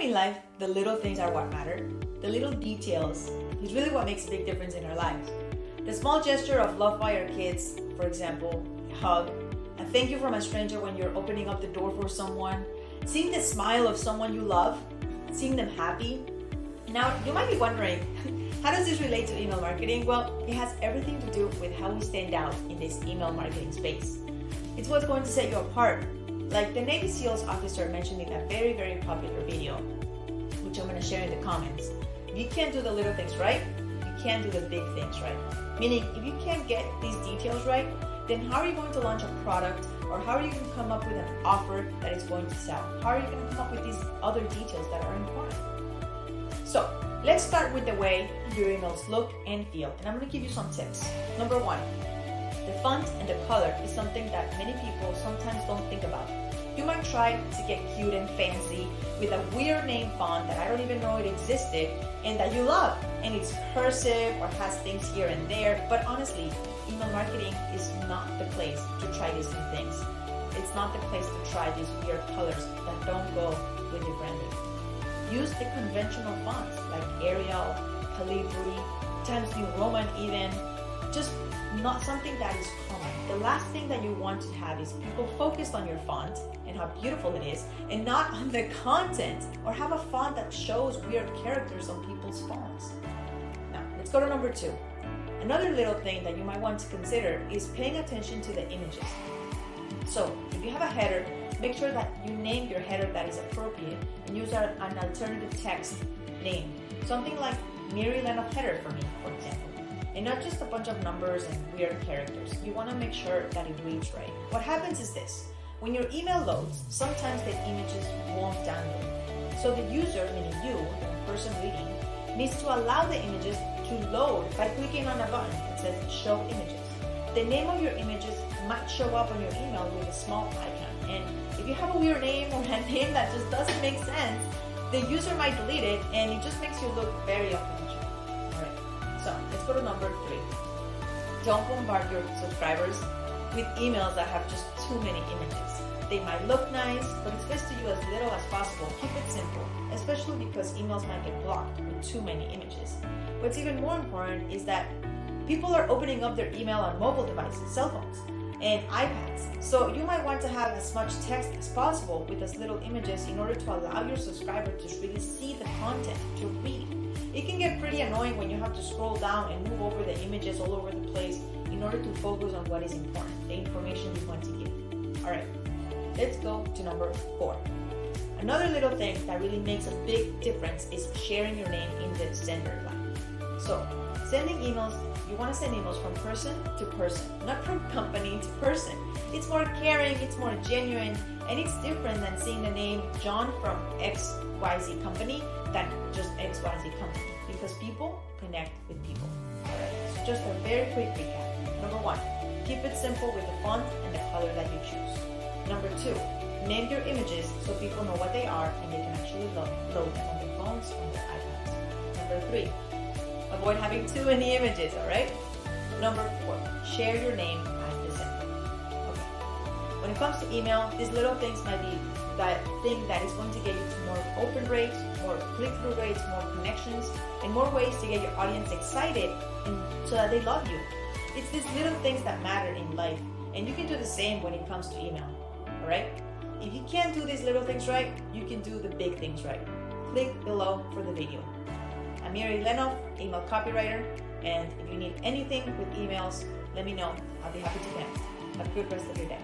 in life, the little things are what matter. The little details is really what makes a big difference in our lives. The small gesture of love by our kids, for example, a hug, a thank you from a stranger when you're opening up the door for someone, seeing the smile of someone you love, seeing them happy. Now, you might be wondering, how does this relate to email marketing? Well, it has everything to do with how we stand out in this email marketing space. It's what's going to set you apart. Like the Navy SEALs officer mentioned in a very, very popular video, which I'm going to share in the comments. If you can't do the little things right, you can't do the big things right. Meaning, if you can't get these details right, then how are you going to launch a product, or how are you going to come up with an offer that is going to sell? How are you going to come up with these other details that are important? So let's start with the way your emails look and feel, and I'm going to give you some tips. Number one, the font and the color is something that many people sometimes don't think about. You might try to get cute and fancy with a weird name font that I don't even know it existed and that you love, and it's cursive or has things here and there, but honestly, email marketing is not the place to try these new things. It's not the place to try these weird colors that don't go with your branding. Use the conventional fonts like Arial, Calibri, Times New Roman even, just not something that is common. The last thing that you want to have is people focused on your font and how beautiful it is, and not on the content, or have a font that shows weird characters on people's phones. Now, let's go to number two. Another little thing that you might want to consider is paying attention to the images. So, if you have a header, make sure that you name your header that is appropriate and use an alternative text name. Something like Mary Lennox header for me, for example. And not just a bunch of numbers and weird characters. You want to make sure that it reads right. What happens is this. When your email loads, sometimes the images won't download. So the user, meaning you, the person reading, needs to allow the images to load by clicking on a button that says Show Images. The name of your images might show up on your email with a small icon. And if you have a weird name or a name that just doesn't make sense, the user might delete it and it just makes you look very unprofessional. Alright, so let's go to number three. Don't bombard your subscribers with emails that have just too many images. They might look nice, but it's best to use as little as possible. Keep it simple, especially because emails might get blocked with too many images. What's even more important is that people are opening up their email on mobile devices, cell phones, and iPads. So you might want to have as much text as possible with as little images in order to allow your subscriber to really see the content, to read. It can get pretty annoying when you have to scroll down and move over the images all over the place in order to focus on what is important, the information you want to give. Alright, let's go to number four. Another little thing that really makes a big difference is sharing your name in the sender line. So, sending emails, you want to send emails from person to person, not from company to person. It's more caring, it's more genuine, and it's different than seeing the name John from XYZ company than just XYZ company, because people connect with people. Alright, so just a very quick recap. Number one, keep it simple with the font and the color that you choose. Number two, name your images so people know what they are and they can actually load them on their phones or their iPads. Number three, avoid having too many images, alright? Number four, share your name at the center. Okay. When it comes to email, these little things might be that thing that is going to get you to more open rates, more click-through rates, more connections, and more ways to get your audience excited and so that they love you. It's these little things that matter in life, and you can do the same when it comes to email, alright? If you can't do these little things right, you can do the big things right. Click below for the video. I'm Mary Lennox, email copywriter, and if you need anything with emails, let me know. I'll be happy to connect. Have a good rest of your day.